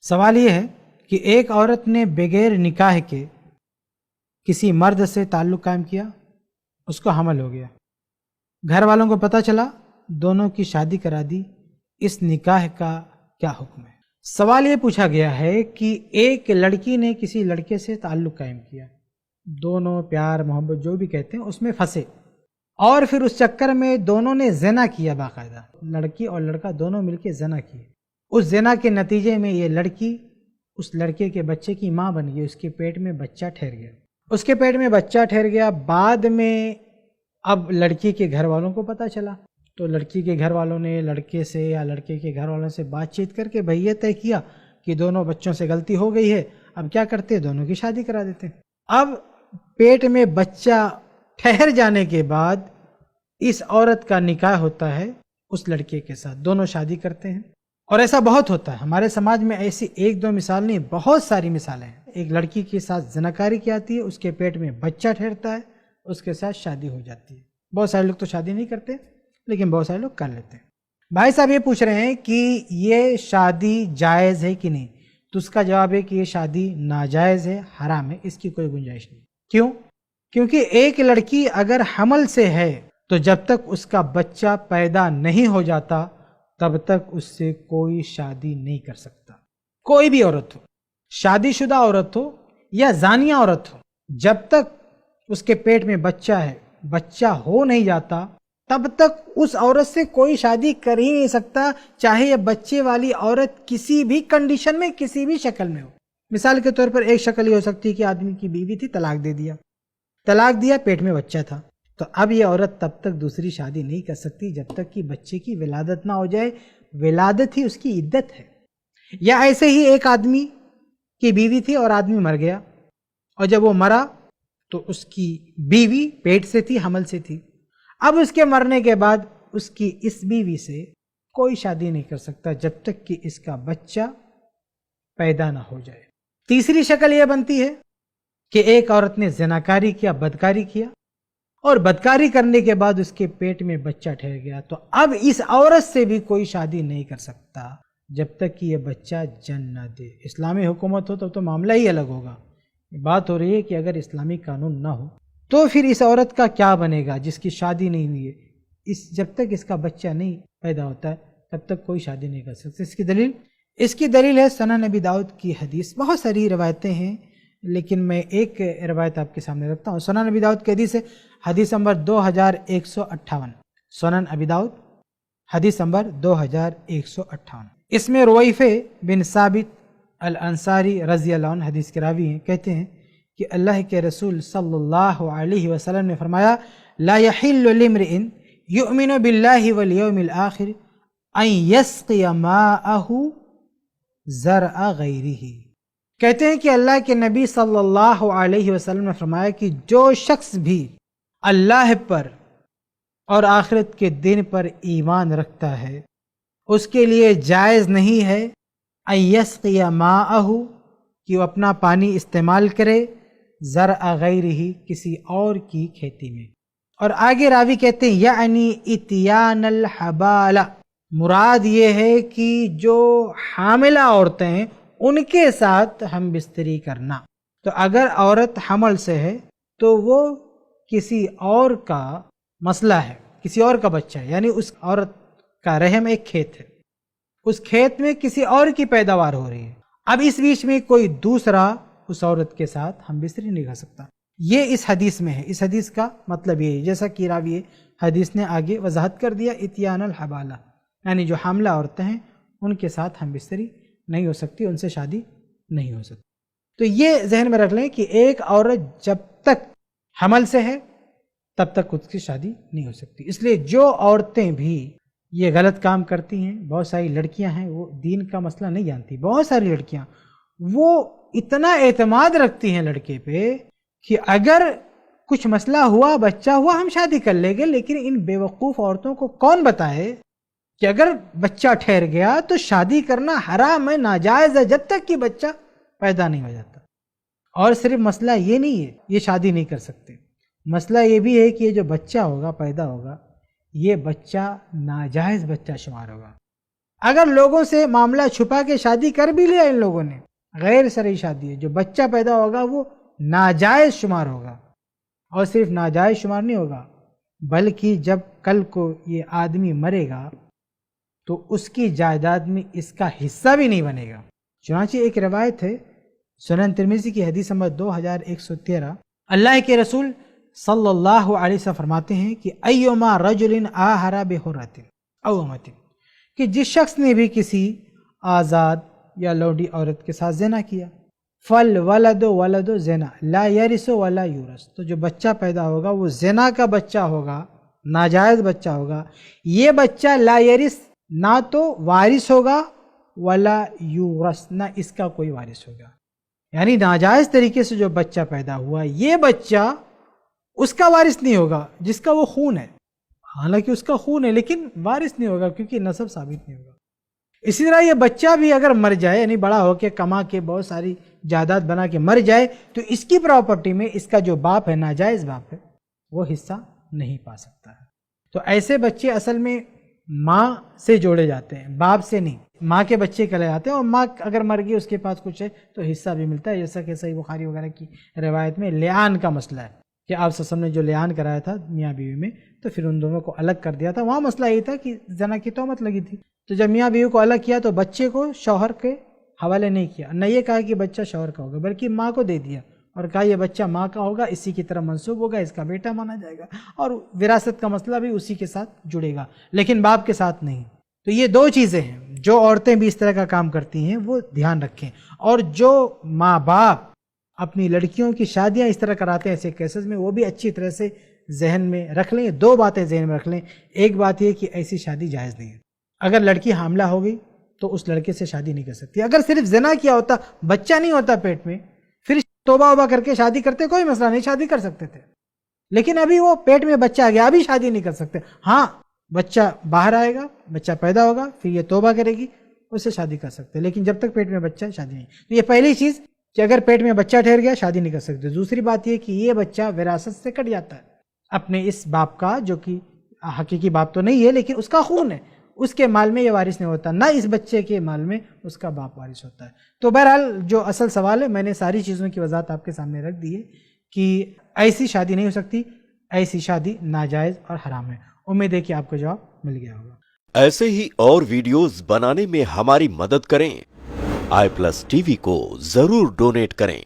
سوال یہ ہے کہ ایک عورت نے بغیر نکاح کے کسی مرد سے تعلق قائم کیا، اس کو حمل ہو گیا، گھر والوں کو پتہ چلا، دونوں کی شادی کرا دی، اس نکاح کا کیا حکم ہے؟ سوال یہ پوچھا گیا ہے کہ ایک لڑکی نے کسی لڑکے سے تعلق قائم کیا، دونوں پیار محبت جو بھی کہتے ہیں اس میں پھنسے، اور پھر اس چکر میں دونوں نے زنا کیا، باقاعدہ لڑکی اور لڑکا دونوں مل کے زنا کیے۔ اس زنا کے نتیجے میں یہ لڑکی اس لڑکے کے بچے کی ماں بن گئی، اس کے پیٹ میں بچہ ٹھہر گیا، اس کے پیٹ میں بچہ ٹھہر گیا۔ بعد میں اب لڑکی کے گھر والوں کو پتہ چلا، تو لڑکی کے گھر والوں نے لڑکے سے یا لڑکے کے گھر والوں سے بات چیت کر کے بھئی یہ طے کیا کہ دونوں بچوں سے غلطی ہو گئی ہے، اب کیا کرتے، دونوں کی شادی کرا دیتے۔ اب پیٹ میں بچہ ٹھہر جانے کے بعد اس عورت کا نکاح ہوتا ہے اس لڑکے کے ساتھ، دونوں شادی کرتے ہیں، اور ایسا بہت ہوتا ہے ہمارے سماج میں۔ ایسی ایک دو مثال نہیں، بہت ساری مثالیں ہیں۔ ایک لڑکی کے ساتھ زناکاری کی آتی ہے، اس کے پیٹ میں بچہ ٹھہرتا ہے، اس کے ساتھ شادی ہو جاتی ہے۔ بہت سارے لوگ تو شادی نہیں کرتے، لیکن بہت سارے لوگ کر لیتے ہیں۔ بھائی صاحب یہ پوچھ رہے ہیں کہ یہ شادی جائز ہے کہ نہیں، تو اس کا جواب ہے کہ یہ شادی ناجائز ہے، حرام ہے، اس کی کوئی گنجائش نہیں۔ کیوں؟ کیونکہ ایک لڑکی اگر حمل سے ہے تو جب تک اس کا بچہ پیدا نہیں ہو جاتا تب تک اس سے کوئی شادی نہیں کر سکتا۔ کوئی بھی عورت ہو، شادی شدہ عورت ہو یا زانیہ عورت ہو، جب تک اس کے پیٹ میں بچہ ہے، بچہ ہو نہیں جاتا، تب تک اس عورت سے کوئی شادی کر ہی نہیں سکتا، چاہے یہ بچے والی عورت کسی بھی کنڈیشن میں کسی بھی شکل میں ہو۔ مثال کے طور پر ایک شکل یہ ہو سکتی ہے کہ آدمی کی بیوی تھی، طلاق دے دیا، طلاق دیا، پیٹ میں بچہ تھا، تو اب یہ عورت تب تک دوسری شادی نہیں کر سکتی جب تک کہ بچے کی ولادت نہ ہو جائے۔ ولادت ہی اس کی عدت ہے۔ یا ایسے ہی ایک آدمی کی بیوی تھی اور آدمی مر گیا، اور جب وہ مرا تو اس کی بیوی پیٹ سے تھی، حمل سے تھی، اب اس کے مرنے کے بعد اس کی اس بیوی سے کوئی شادی نہیں کر سکتا جب تک کہ اس کا بچہ پیدا نہ ہو جائے۔ تیسری شکل یہ بنتی ہے کہ ایک عورت نے زناکاری کیا، بدکاری کیا، اور بدکاری کرنے کے بعد اس کے پیٹ میں بچہ ٹھہر گیا، تو اب اس عورت سے بھی کوئی شادی نہیں کر سکتا جب تک کہ یہ بچہ جن نہ دے۔ اسلامی حکومت ہو تو معاملہ ہی الگ ہوگا۔ بات ہو رہی ہے کہ اگر اسلامی قانون نہ ہو تو پھر اس عورت کا کیا بنے گا جس کی شادی نہیں ہوئی ہے؟ جب تک اس کا بچہ نہیں پیدا ہوتا ہے تب تک کوئی شادی نہیں کر سکتا۔ اس کی دلیل ہے سنن نبی داؤد کی حدیث۔ بہت ساری روایتیں ہیں لیکن میں ایک روایت آپ کے سامنے رکھتا ہوں۔ سنن نبی داؤد کی حدیث ہے، حدیث نمبر 2158، سنن ابی داؤد حدیث نمبر 2158۔ اس میں رویفہ بن ثابت الانصاری رضی اللہ عنہ حدیث کے راوی ہیں، کہتے ہیں کہ اللہ کے رسول صلی اللہ علیہ وسلم نے فرمایا لا يحل لامرئ یؤمن باللہ والیوم الآخر ان یسقی ماءہ زرع غیرہ۔ کہتے ہیں کہ اللہ کے نبی صلی اللہ علیہ وسلم نے فرمایا کہ جو شخص بھی اللہ پر اور آخرت کے دن پر ایمان رکھتا ہے اس کے لیے جائز نہیں ہے ان یسقی ماءہ کہ وہ اپنا پانی استعمال کرے زرع غیرہ کسی اور کی کھیتی میں۔ اور آگے راوی کہتے ہیں یعنی اتیان الحبال، مراد یہ ہے کہ جو حاملہ عورتیں ہیں ان کے ساتھ ہم بستری کرنا۔ تو اگر عورت حمل سے ہے تو وہ کسی اور کا مسئلہ ہے، کسی اور کا بچہ ہے، یعنی اس عورت کا رحم ایک کھیت ہے، اس کھیت میں کسی اور کی پیداوار ہو رہی ہے، اب اس بیچ میں کوئی دوسرا اس عورت کے ساتھ ہم بستری نہیں کر سکتا۔ یہ اس حدیث میں ہے۔ اس حدیث کا مطلب یہ ہے جیسا کہ راوی حدیث نے آگے وضاحت کر دیا، اتیان الحبالہ، یعنی جو حاملہ عورتیں ہیں ان کے ساتھ ہم بستری نہیں ہو سکتی، ان سے شادی نہیں ہو سکتی۔ تو یہ ذہن میں رکھ لیں کہ ایک عورت جب تک حمل سے ہے تب تک اس کی شادی نہیں ہو سکتی۔ اس لیے جو عورتیں بھی یہ غلط کام کرتی ہیں، بہت ساری لڑکیاں ہیں وہ دین کا مسئلہ نہیں جانتی، بہت ساری لڑکیاں وہ اتنا اعتماد رکھتی ہیں لڑکے پہ کہ اگر کچھ مسئلہ ہوا، بچہ ہوا، ہم شادی کر لیں گے، لیکن ان بیوقوف عورتوں کو کون بتائے کہ اگر بچہ ٹھہر گیا تو شادی کرنا حرام ہے، ناجائز ہے جب تک کہ بچہ پیدا نہیں ہو جاتا۔ اور صرف مسئلہ یہ نہیں ہے یہ شادی نہیں کر سکتے، مسئلہ یہ بھی ہے کہ یہ جو بچہ ہوگا، پیدا ہوگا، یہ بچہ ناجائز بچہ شمار ہوگا۔ اگر لوگوں سے معاملہ چھپا کے شادی کر بھی لیا ان لوگوں نے، غیر شرعی شادی ہے، جو بچہ پیدا ہوگا وہ ناجائز شمار ہوگا، اور صرف ناجائز شمار نہیں ہوگا بلکہ جب کل کو یہ آدمی مرے گا تو اس کی جائیداد میں اس کا حصہ بھی نہیں بنے گا۔ چنانچہ ایک روایت ہے سنن ترمذی کی حدیث نمبر 2113، اللہ کے رسول صلی اللہ علیہ وسلم فرماتے ہیں کہ ایما رجل آہر بحرۃ او امۃ، کہ جس شخص نے بھی کسی آزاد یا لونڈی عورت کے ساتھ زنا کیا، فل ولد ولد زنا لا یرث ولا یورث، تو جو بچہ پیدا ہوگا وہ زنا کا بچہ ہوگا، ناجائز بچہ ہوگا، یہ بچہ لا یرث، نہ تو وارث ہوگا، ولا یورث، نہ اس کا کوئی وارث ہوگا۔ یعنی ناجائز طریقے سے جو بچہ پیدا ہوا یہ بچہ اس کا وارث نہیں ہوگا جس کا وہ خون ہے، حالانکہ اس کا خون ہے لیکن وارث نہیں ہوگا کیونکہ نسب ثابت نہیں ہوگا۔ اسی طرح یہ بچہ بھی اگر مر جائے، یعنی بڑا ہو کے کما کے بہت ساری جائیداد بنا کے مر جائے، تو اس کی پراپرٹی میں اس کا جو باپ ہے، ناجائز باپ ہے، وہ حصہ نہیں پا سکتا ہے۔ تو ایسے بچے اصل میں ماں سے جوڑے جاتے ہیں، باپ سے نہیں، ماں کے بچے کہلائے جاتے ہیں، اور ماں اگر مر گئی اس کے پاس کچھ ہے تو حصہ بھی ملتا ہے، جیسا کہ صحیح بخاری وغیرہ کی روایت میں لعان کا مسئلہ ہے کہ آپ صلی اللہ علیہ وسلم نے جو لعان کرایا تھا میاں بیوی میں، تو پھر ان دونوں کو الگ کر دیا تھا۔ وہاں مسئلہ یہ تھا کہ زنا کی تہمت لگی تھی، تو جب میاں بیوی کو الگ کیا تو بچے کو شوہر کے حوالے نہیں کیا، نہ یہ کہا کہ بچہ شوہر کا ہوگا بلکہ ماں کو دے دیا اور کہا یہ بچہ ماں کا ہوگا، اسی کی طرف منسوب ہوگا، اس کا بیٹا مانا جائے گا، اور وراثت کا مسئلہ بھی اسی کے ساتھ جڑے گا لیکن باپ کے ساتھ نہیں۔ تو یہ دو چیزیں ہیں، جو عورتیں بھی اس طرح کا کام کرتی ہیں وہ دھیان رکھیں، اور جو ماں باپ اپنی لڑکیوں کی شادیاں اس طرح کراتے ہیں ایسے کیسز میں، وہ بھی اچھی طرح سے ذہن میں رکھ لیں۔ دو باتیں ذہن میں رکھ لیں، ایک بات یہ کہ ایسی شادی جائز نہیں ہے، اگر لڑکی حاملہ ہو گئی تو اس لڑکے سے شادی نہیں کر سکتی، اگر صرف زنا کیا ہوتا، بچہ نہیں ہوتا پیٹ میں، پھر توبہ وبہ کر کے شادی کرتے کوئی مسئلہ نہیں، شادی کر سکتے تھے، لیکن ابھی وہ پیٹ میں بچہ آ گیا، ابھی شادی نہیں کر سکتے۔ ہاں بچہ باہر آئے گا، بچہ پیدا ہوگا، پھر یہ توبہ کرے گی، اس سے شادی کر سکتے، لیکن جب تک پیٹ میں بچہ ہے شادی نہیں۔ تو یہ پہلی چیز کہ اگر پیٹ میں بچہ ٹھہر گیا شادی نہیں کر سکتے۔ دوسری بات یہ کہ یہ بچہ وراثت سے کٹ جاتا ہے اپنے اس باپ کا، جو کہ حقیقی باپ تو نہیں ہے لیکن اس کا خون ہے، اس کے مال میں یہ وارث نہیں ہوتا، نہ اس بچے کے مال میں اس کا باپ وارث ہوتا ہے۔ تو بہرحال جو اصل سوال ہے، میں نے ساری چیزوں کی وضاحت آپ کے سامنے رکھ دی ہے کہ ایسی شادی نہیں ہو سکتی، ایسی شادی ناجائز اور حرام ہے۔ امید ہے کہ آپ کو جواب مل گیا ہوگا۔ ایسے ہی اور ویڈیوز بنانے میں ہماری مدد کریں، i+ TV کو ضرور ڈونیٹ کریں۔